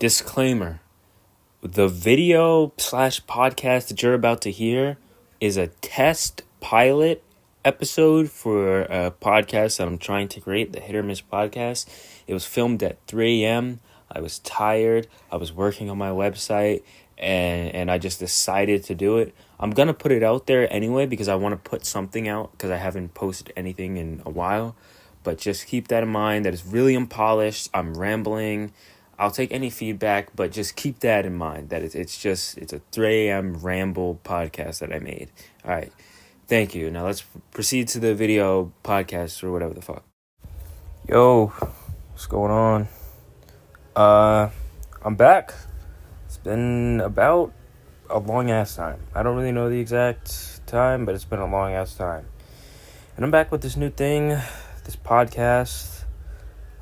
Disclaimer. The video / podcast that you're about to hear is a test pilot episode for a podcast that I'm trying to create, the Hit or Miss podcast. It was filmed at 3 a.m. I was tired. I was working on my website and I just decided to do it. I'm going to put it out there anyway because I want to put something out because I haven't posted anything in a while. But just keep that in mind that it's really unpolished. I'm rambling. I'll take any feedback, but just keep that in mind, that it's a 3 a.m. ramble podcast that I made. All right. Thank you. Now let's proceed to the video podcast or whatever the fuck. Yo, what's going on? I'm back. It's been about a long-ass time. I don't really know the exact time, but it's been a long-ass time. And I'm back with this new thing, this podcast.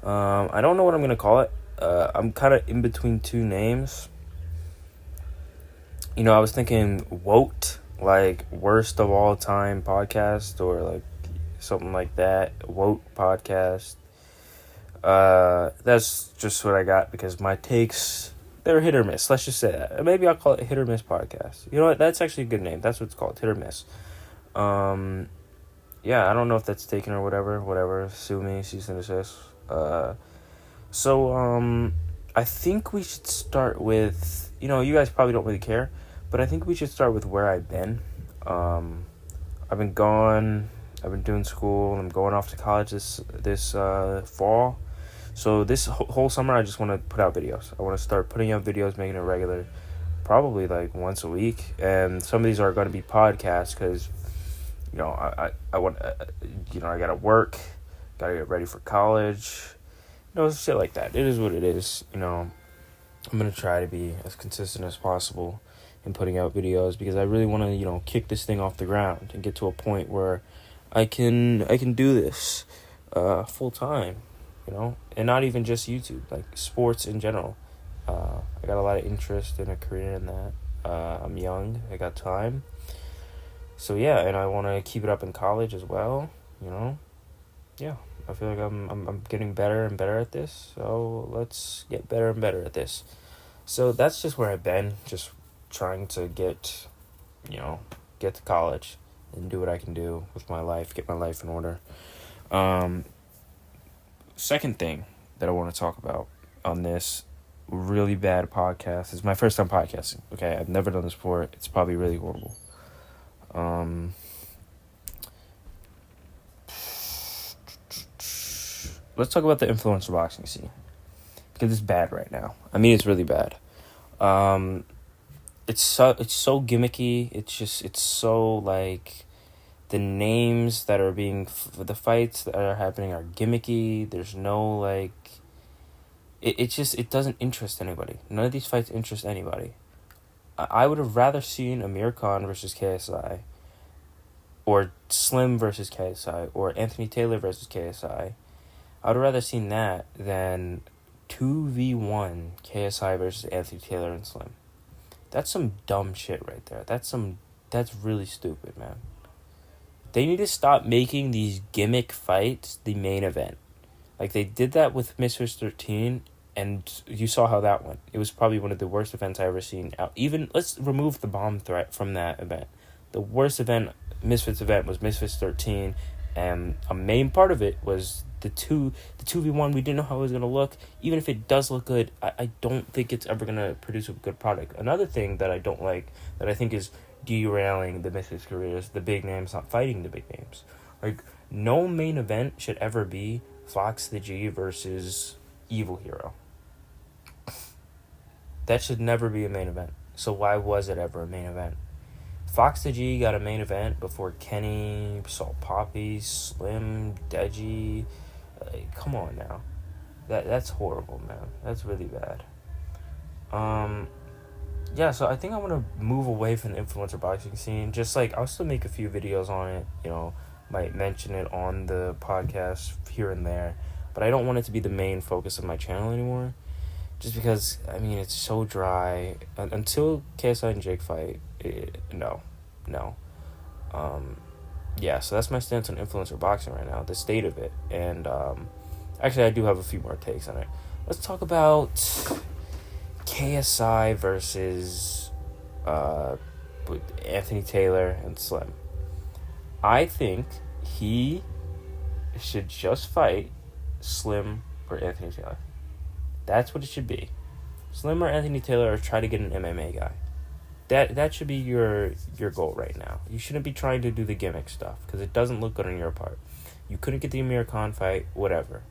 I don't know what I'm going to call it. I'm kind of in between two names. You know, I was thinking WOTE, like worst of all time podcast, or like something like that. WOTE podcast. That's just what I got because my takes, they're hit or miss. Let's just say that. Maybe I'll call it Hit or Miss podcast. You know what? That's actually a good name. That's what it's called, Hit or Miss. Yeah, I don't know if that's taken or whatever. Sue me, cease and desist. So, I think we should start with, you know, you guys probably don't really care, but I think we should start with where I've been. I've been gone, I've been doing school, and I'm going off to college this fall. So this whole summer, I just want to put out videos. I want to start putting out videos, making it regular, probably like once a week. And some of these are going to be podcasts because, you know, I want, you know, I got to work, got to get ready for college. You know, shit like that. It is what it is. You know, I'm going to try to be as consistent as possible in putting out videos because I really want to, you know, kick this thing off the ground and get to a point where I can do this full time, you know, and not even just YouTube, like sports in general. I got a lot of interest in a career in that. I'm young. I got time. So, yeah, and I want to keep it up in college as well, you know. Yeah. I feel like I'm getting better and better at this, so let's get better and better at this. So that's just where I've been, just trying to get to college and do what I can do with my life, get my life in order. Second thing that I want to talk about on this really bad podcast is my first time podcasting. Okay, I've never done this before. It's probably really horrible. Let's talk about the influencer boxing scene because it's bad right now. I mean, it's really bad. It's so gimmicky. It's so like the names that are being the fights that are happening are gimmicky. There's no like it doesn't interest anybody. None of these fights interest anybody. I would have rather seen Amir Khan versus KSI, or Slim versus KSI, or Anthony Taylor versus KSI. I would rather seen that than 2v1 KSI versus Anthony Taylor and Slim. That's some dumb shit right there. That's really stupid, man. They need to stop making these gimmick fights the main event. Like they did that with Misfits 13, and you saw how that went. It was probably one of the worst events I ever seen. Even let's remove the bomb threat from that event. The worst Misfits event was Misfits 13, and a main part of it was the 2v1. We didn't know how it was going to look. Even if it does look good, I don't think it's ever going to produce a good product. Another thing that I don't like, that I think is derailing the Misfits careers, the big names not fighting the big names. Like, no main event should ever be Fox the G versus Evil Hero. That should never be a main event. So why was it ever a main event? Fox the G got a main event before Kenny, Salt Poppy, Slim, Deji. Come on now. That's horrible, man. That's really bad. Yeah, so I think I want to move away from the influencer boxing scene. Just like, I'll still make a few videos on it, you know, might mention it on the podcast here and there. But I don't want it to be the main focus of my channel anymore. Just because, I mean, it's so dry. Until KSI and Jake fight, no. Yeah, so that's my stance on influencer boxing right now, the state of it. And actually, I do have a few more takes on it. Let's talk about KSI versus Anthony Taylor and Slim. I think he should just fight Slim or Anthony Taylor. That's what it should be. Slim or Anthony Taylor, or try to get an MMA guy. That should be your goal right now. You shouldn't be trying to do the gimmick stuff because it doesn't look good on your part. You couldn't get the Amir Khan fight, whatever.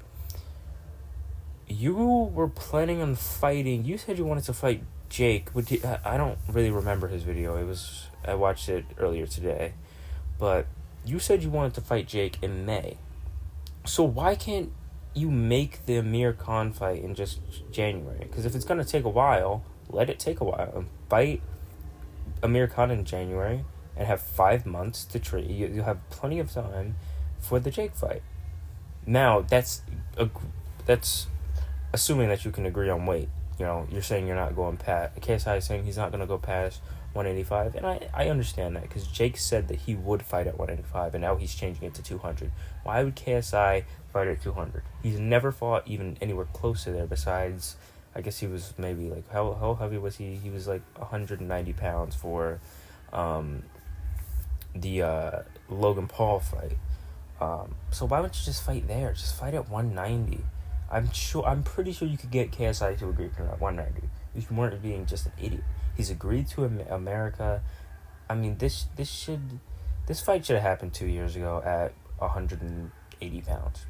You were planning on fighting. You said you wanted to fight Jake. I don't really remember his video. I watched it earlier today, but you said you wanted to fight Jake in May. So why can't you make the Amir Khan fight in just January? Because if it's gonna take a while, let it take a while and fight Amir Khan in January and have 5 months to train. You'll have plenty of time for the Jake fight. Now that's assuming that you can agree on weight. You know, you're saying you're not going past. KSI is saying he's not going to go past 185, and I understand that because Jake said that he would fight at 185, and now he's changing it to 200. Why would KSI fight at 200? He's never fought even anywhere close to there. Besides, I guess he was maybe like how heavy was he? He was like 190 pounds for the Logan Paul fight. So why don't you just fight there? Just fight at 190. I'm pretty sure you could get KSI to agree to 190. If you weren't being just an idiot. He's agreed to America. I mean, this fight should have happened 2 years ago at 180 pounds.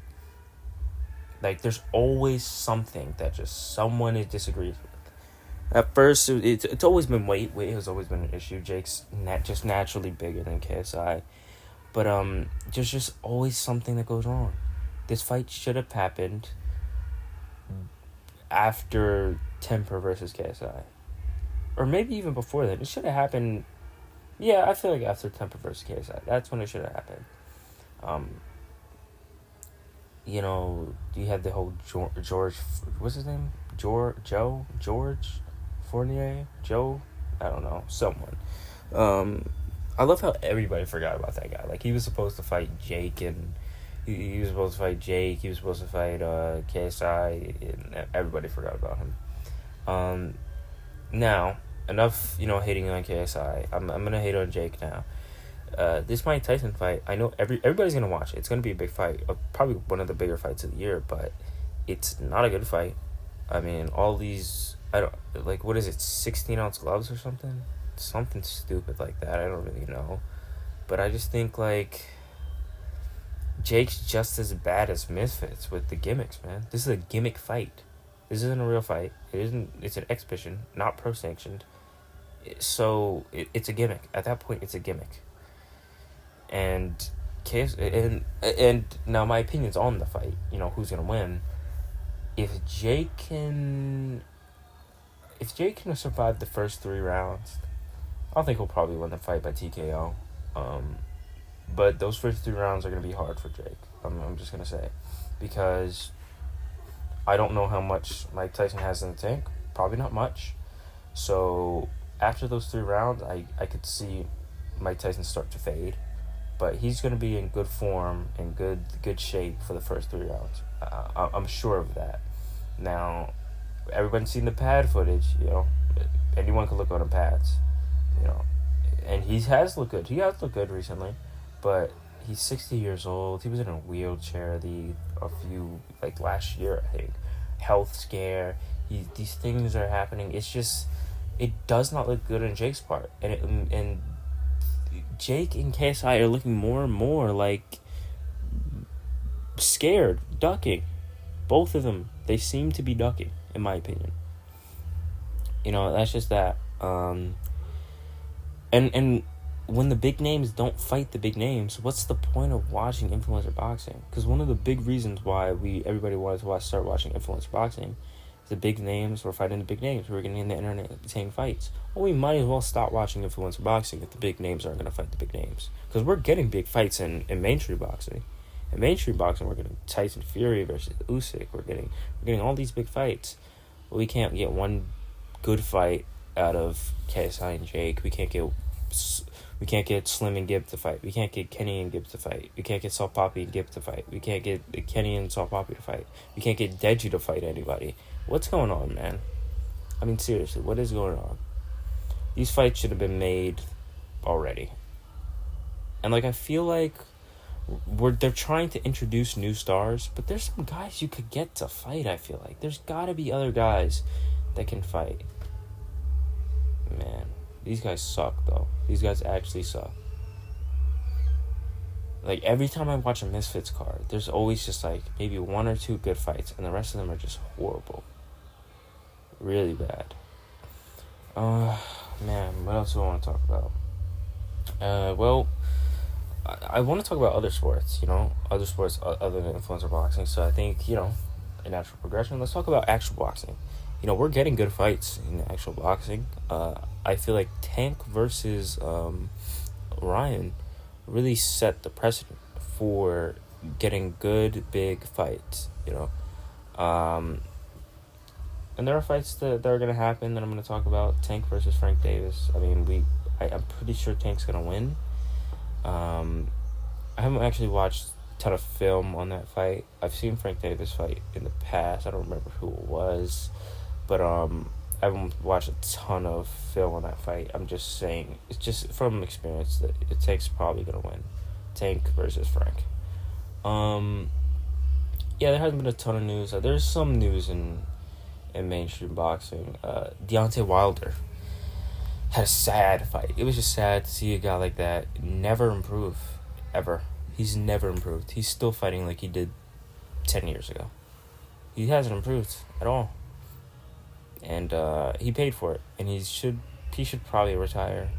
Like, there's always something that just someone disagrees with. At first, it's always been weight. Weight has always been an issue. Jake's just naturally bigger than KSI. But there's just always something that goes wrong. This fight should have happened after Temper versus KSI. Or maybe even before that. It should have happened... Yeah, I feel like after Temper versus KSI. That's when it should have happened. You know, you had the whole George... What's his name? George Fournier? Joe? I don't know. Someone. I love how everybody forgot about that guy. Like, he was supposed to fight Jake, and... He was supposed to fight Jake. He was supposed to fight KSI, and everybody forgot about him. Now, enough, hating on KSI. I'm gonna hate on Jake now. This Mike Tyson fight, I know everybody's gonna watch it. It's gonna be a big fight, probably one of the bigger fights of the year. But it's not a good fight. I mean, all these, what is it, 16-ounce gloves or something? Something stupid like that. I don't really know, but I just think Jake's just as bad as Misfits with the gimmicks, man. This is a gimmick fight. This isn't a real fight. It's an exhibition, not pro-sanctioned. So, it's a gimmick. At that point, it's a gimmick. And now my opinion's on the fight. Who's going to win. If Jake can survive the first 3 rounds, I think he'll probably win the fight by TKO. But those first 3 rounds are going to be hard for Jake. I'm just going to say. Because I don't know how much Mike Tyson has in the tank. Probably not much. So after those 3 rounds, I could see Mike Tyson start to fade. But he's going to be in good form and good shape for the first 3 rounds. I'm sure of that. Now, everyone's seen the pad footage. Anyone can look on the pads. And he has looked good. He has looked good recently. But he's 60 years old. He was in a wheelchair last year, I think. Health scare. These things are happening. It's just, it does not look good on Jake's part. And Jake and KSI are looking more and more like scared, ducking. Both of them, they seem to be ducking, in my opinion. That's just that. And when the big names don't fight the big names, what's the point of watching influencer boxing? Because one of the big reasons why everybody wanted to start watching influencer boxing is the big names were fighting the big names. We were getting in the entertaining fights. Well, we might as well stop watching influencer boxing if the big names aren't going to fight the big names. Because we're getting big fights in mainstream boxing. In mainstream boxing, we're getting Tyson Fury versus Usyk. We're getting all these big fights. But we can't get one good fight out of KSI and Jake. We can't get Slim and Gibb to fight. We can't get Kenny and Gibb to fight. We can't get Salt Poppy and Gibb to fight. We can't get Kenny and Salt Poppy to fight. We can't get Deji to fight anybody. What's going on, man? I mean, seriously, what is going on? These fights should have been made already. And, like, I feel like they're trying to introduce new stars, but there's some guys you could get to fight, I feel like. There's gotta be other guys that can fight. Man, these guys suck, though. These guys actually suck. Like, every time I watch a Misfits card, there's always just, like, maybe one or two good fights, and the rest of them are just horrible. Really bad. Man, what else do I want to talk about? Well, I want to talk about other sports, other sports other than influencer boxing. So I think, a natural progression. Let's talk about actual boxing. We're getting good fights in actual boxing. I feel like Tank versus Ryan really set the precedent for getting good, big fights, And there are fights that are going to happen that I'm going to talk about. Tank versus Frank Davis. I mean, I'm pretty sure Tank's going to win. I haven't actually watched a ton of film on that fight. I've seen Frank Davis fight in the past. I don't remember who it was. But I haven't watched a ton of film on that fight. I'm just saying, it's just from experience that Tank's probably going to win. Tank versus Frank. Yeah, there hasn't been a ton of news. There's some news in mainstream boxing. Deontay Wilder had a sad fight. It was just sad to see a guy like that never improve, ever. He's never improved. He's still fighting like he did 10 years ago. He hasn't improved at all. And he paid for it, and he should probably retire.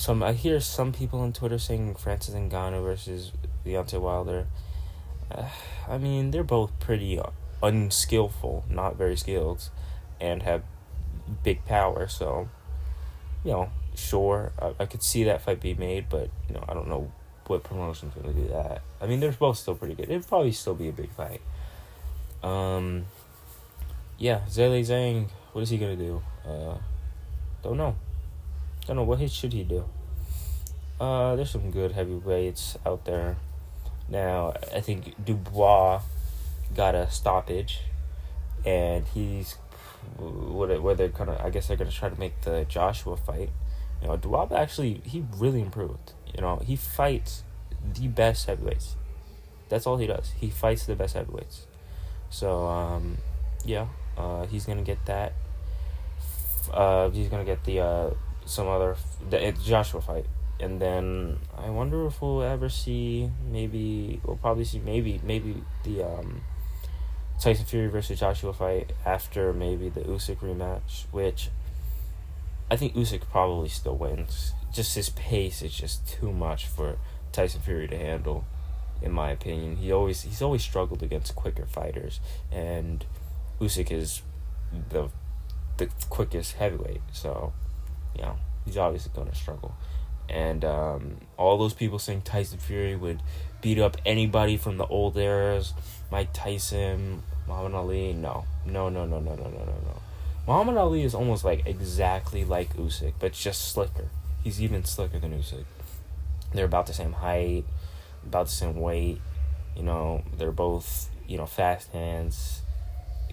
I hear some people on Twitter saying Francis Ngannou versus Deontay Wilder. I mean, they're both pretty unskillful, not very skilled, and have big power. So, sure, I could see that fight be made, but I don't know what promotion's going to do that. I mean, they're both still pretty good. It'd probably still be a big fight. Yeah, Zhilei Zhang, what is he going to do? Don't know. What should he do? There's some good heavyweights out there. Now, I think Dubois got a stoppage, and he's where they're I guess they're gonna try to make the Joshua fight. Dubois actually, he really improved. He fights the best heavyweights. That's all he does. He fights the best heavyweights. So he's gonna get that. He's gonna get the Joshua fight. And then I wonder if we'll ever see we'll probably see maybe the Tyson Fury versus Joshua fight after maybe the Usyk rematch, which I think Usyk probably still wins. Just his pace is just too much for Tyson Fury to handle, in my opinion. He's always struggled against quicker fighters, and Usyk is the quickest heavyweight, so he's obviously going to struggle. And all those people saying Tyson Fury would beat up anybody from the old eras, Mike Tyson, Muhammad Ali, no. Muhammad Ali is almost like exactly like Usyk, but just slicker. He's even slicker than Usyk. They're about the same height, about the same weight. They're both, fast hands.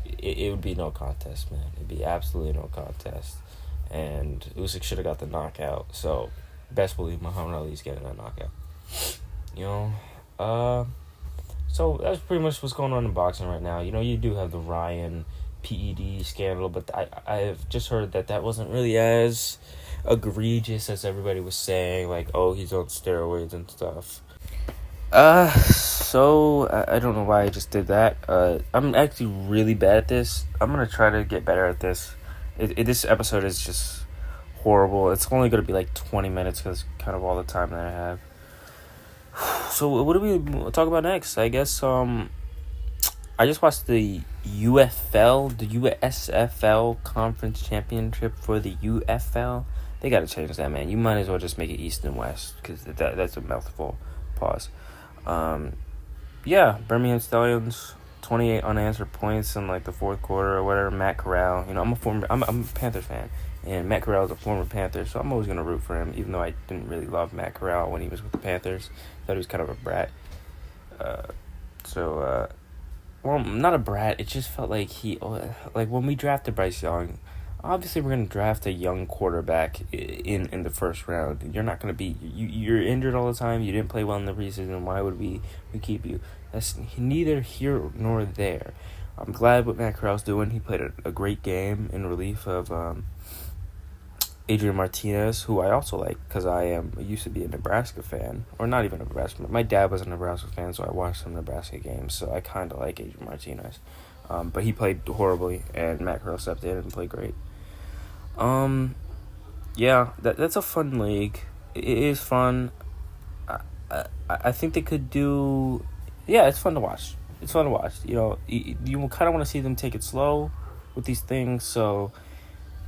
It would be no contest, man. It'd be absolutely no contest. And Usyk should have got the knockout, so best believe Muhammad Ali's getting that knockout. So that's pretty much what's going on in boxing right now. You do have the Ryan PED scandal, but I've just heard that wasn't really as egregious as everybody was saying. Like, oh, he's on steroids and stuff. So I don't know why I just did that. I'm actually really bad at this. I'm gonna try to get better at this. This episode is just horrible. It's only gonna be like 20 minutes because kind of all the time that I have. So what do we talk about next? I guess I just watched the USFL Conference Championship for the UFL. They gotta change that, man. You might as well just make it East and West because that's a mouthful. Pause. Birmingham Stallions, 28 unanswered points in like the fourth quarter or whatever. Matt Corral, I'm a Panthers fan, and Matt Corral is a former Panther, so I'm always gonna root for him, even though I didn't really love Matt Corral when he was with the Panthers. Thought he was kind of a brat. Well, not a brat. It just felt like when we drafted Bryce Young, obviously we're going to draft a young quarterback in the first round. You're not going to be you're injured all the time. You didn't play well in the preseason. Why would we keep you? That's neither here nor there. I'm glad what Matt Corral's doing. He played a great game in relief of Adrian Martinez, who I also like because I used to be a Nebraska fan, or not even a Nebraska. My dad was a Nebraska fan, so I watched some Nebraska games. So I kind of like Adrian Martinez, but he played horribly, and Matt Corral stepped in and played great. Yeah, that's a fun league. It is fun. I think they could do. Yeah, it's fun to watch. It's fun to watch. You know, you kind of want to see them take it slow with these things. So,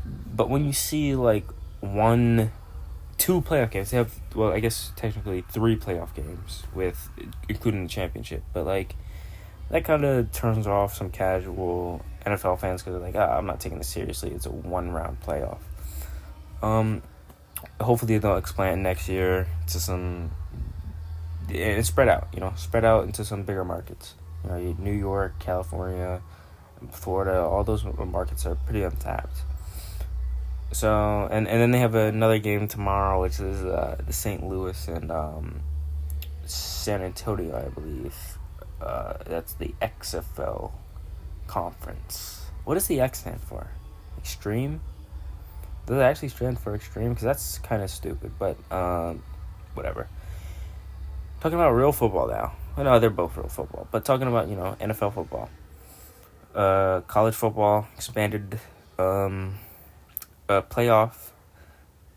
but when you see like 1-2 playoff games, they have, well, I guess technically 3 playoff games with including the championship. But like that kind of turns off some casual NFL fans because they're like, I'm not taking this seriously. It's a 1-round playoff. Hopefully they'll expand next year to some, and spread out into some bigger markets. You know, New York, California, Florida, all those markets are pretty untapped. So, and then they have another game tomorrow, which is the St. Louis and San Antonio, I believe. That's the XFL conference. What does the X stand for? Extreme? Does it actually stand for extreme? Because that's kind of stupid, but whatever. Talking about real football now. Well, no, they're both real football. But talking about, NFL football. College football, expanded playoff.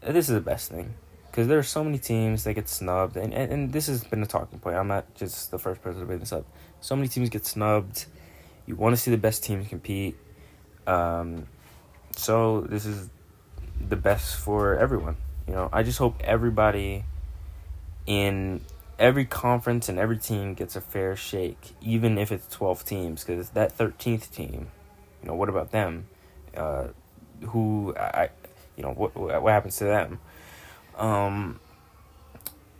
This is the best thing. Because there are so many teams that get snubbed. And this has been a talking point. I'm not just the first person to bring this up. So many teams get snubbed. You want to see the best teams compete. So this is the best for everyone. I just hope everybody in every conference and every team gets a fair shake, even if it's 12 teams, because that 13th team, what about them? What happens to them?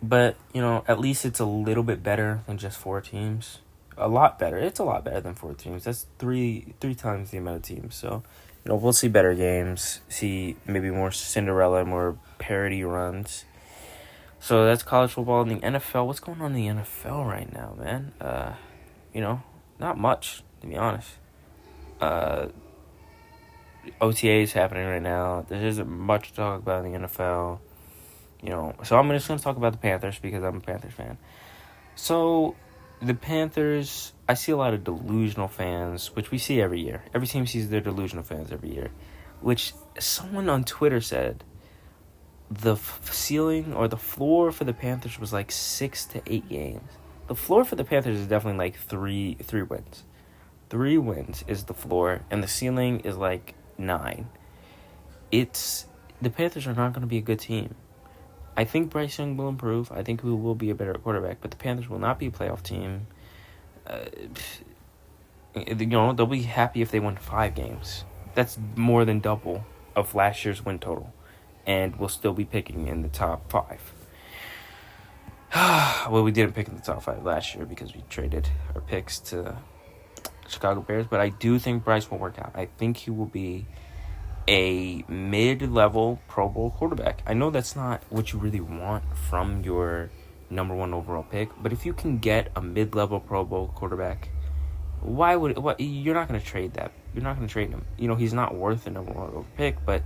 But at least it's a little bit better than just 4 teams. A lot better. It's a lot better than 4 teams. That's three times the amount of teams. So we'll see better games, see maybe more Cinderella, more parity runs. So that's college football. And the NFL, what's going on in the NFL right now, man? Not much, to be honest. OTA is happening right now. There isn't much to talk about in the NFL. So I'm just going to talk about the Panthers because I'm a Panthers fan. So the Panthers, I see a lot of delusional fans, which we see every year. Every team sees their delusional fans every year, which someone on Twitter said the ceiling or the floor for the Panthers was like 6 to 8 games. The floor for the Panthers is definitely like three wins. 3 wins is the floor, and the ceiling is like 9. The Panthers are not going to be a good team. I think Bryce Young will improve. I think he will be a better quarterback, but the Panthers will not be a playoff team. They'll be happy if they win 5 games. That's more than double of last year's win total, and we'll still be picking in the top 5. Well, we didn't pick in the top 5 last year because we traded our picks to Chicago Bears, but I do think Bryce will work out. I think he will be a mid-level Pro Bowl quarterback. I know that's not what you really want from your number 1 overall pick, but if you can get a mid-level Pro Bowl quarterback, you're not going to trade that. You're not going to trade him. He's not worth a number 1 overall pick, but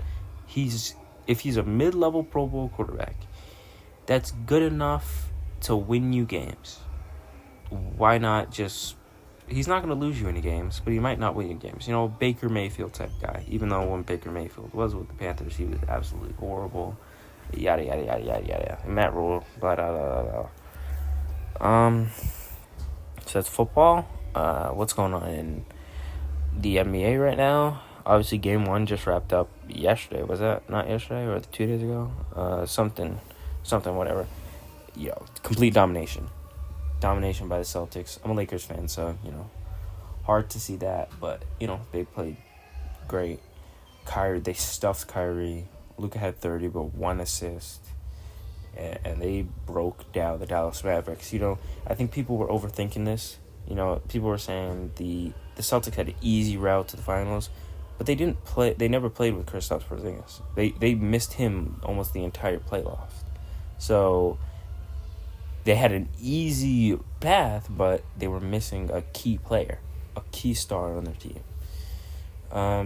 if he's a mid-level Pro Bowl quarterback, that's good enough to win you games. Why not just... He's not going to lose you any games, but he might not win you games. Baker Mayfield type guy. Even though when Baker Mayfield was with the Panthers, he was absolutely horrible. Yada, yada, yada, yada, yada. Matt Rule, blah, blah, blah, blah, blah. So that's football. What's going on in the NBA right now? Obviously, Game 1 just wrapped up yesterday. Was that not yesterday or 2 days ago? Something, whatever. Complete domination. Domination by the Celtics. I'm a Lakers fan, so, hard to see that. But, they played great. They stuffed Kyrie. Luka had 30, but 1 assist. And they broke down the Dallas Mavericks. I think people were overthinking this. People were saying the Celtics had an easy route to the finals. but they didn't play. They never played with Kristaps Porzingis. They missed him almost the entire playoffs. So they had an easy path, but they were missing a key player, a key star on their team.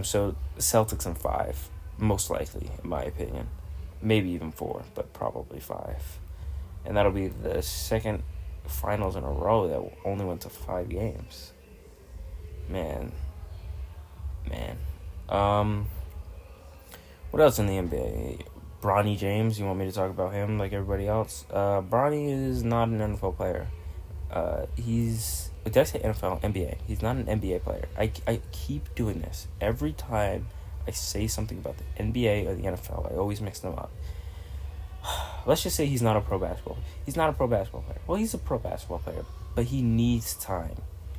So Celtics in 5, most likely, in my opinion. Maybe even 4, but probably 5. And that'll be the second finals in a row that only went to 5 games. Man. What else in the NBA? Bronny James, you want me to talk about him like everybody else? Bronny is not an NFL player. Did I say NFL? NBA. He's not an NBA player. I keep doing this. Every time I say something about the NBA or the NFL, I always mix them up. Let's just say he's not a pro basketball player. He's not a pro basketball player. Well, he's a pro basketball player, but he needs time.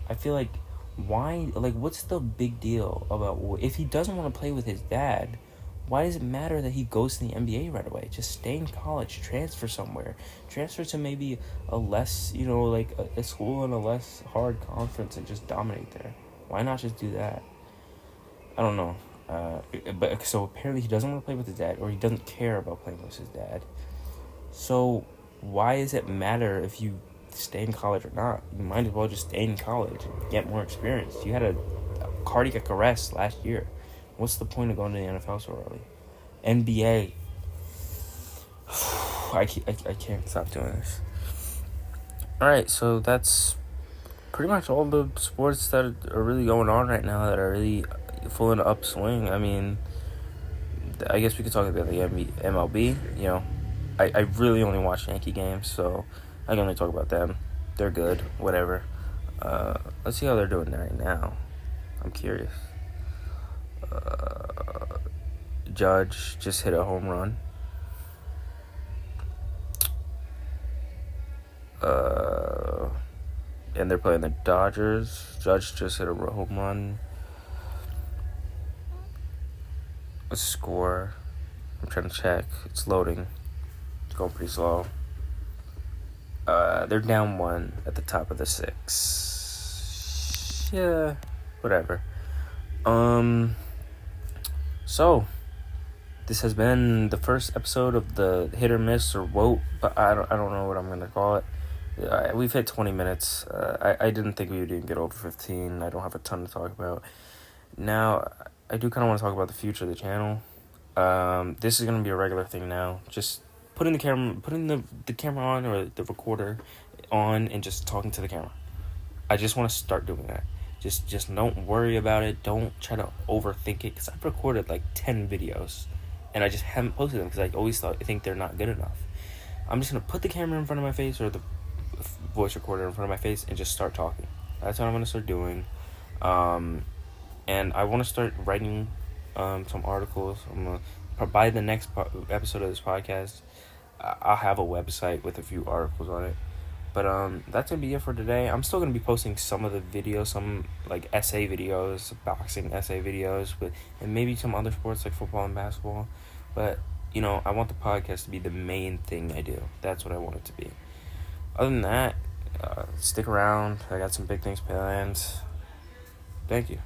I feel like, what's the big deal about, if he doesn't want to play with his dad, why does it matter that he goes to the NBA right away? Just stay in college, transfer somewhere. Transfer to maybe a less, a school in a less hard conference and just dominate there. Why not just do that? I don't know. But so apparently he doesn't want to play with his dad, or he doesn't care about playing with his dad. So why does it matter if you stay in college or not? You might as well just stay in college and get more experience. You had a cardiac arrest last year. What's the point of going to the NFL so early? NBA. I can't stop doing this. Alright, so that's pretty much all the sports that are really going on right now that are really full in upswing. I mean, I guess we could talk about the MLB. I really only watch Yankee games, so I can only talk about them. They're good, whatever. Let's see how they're doing right now. I'm curious. Judge just hit a home run. And they're playing the Dodgers. Judge just hit a home run. A score. I'm trying to check. It's loading. It's going pretty slow. They're down 1 at the top of the 6. Yeah, whatever. So this has been the first episode of the hit or miss or vote, but I don't know what I'm gonna call it. We've hit 20 minutes. I didn't think we would even get over 15. I don't have a ton to talk about. Now, I do kind of want to talk about the future of the channel. This is gonna be a regular thing now. Just putting the camera on, or the recorder on, and just talking to the camera. I just want to start doing that. Just don't worry about it. Don't try to overthink it, because I've recorded like 10 videos and I just haven't posted them because I always think they're not good enough. I'm just gonna put the camera in front of my face, or the voice recorder in front of my face, and just start talking. That's what I'm gonna start doing. And I want to start writing some articles. By the next episode of this podcast, I'll have a website with a few articles on it. But that's going to be it for today. I'm still going to be posting some of the videos, some like essay videos, boxing essay videos, and maybe some other sports like football and basketball. But, I want the podcast to be the main thing I do. That's what I want it to be. Other than that, stick around. I got some big things planned. Thank you.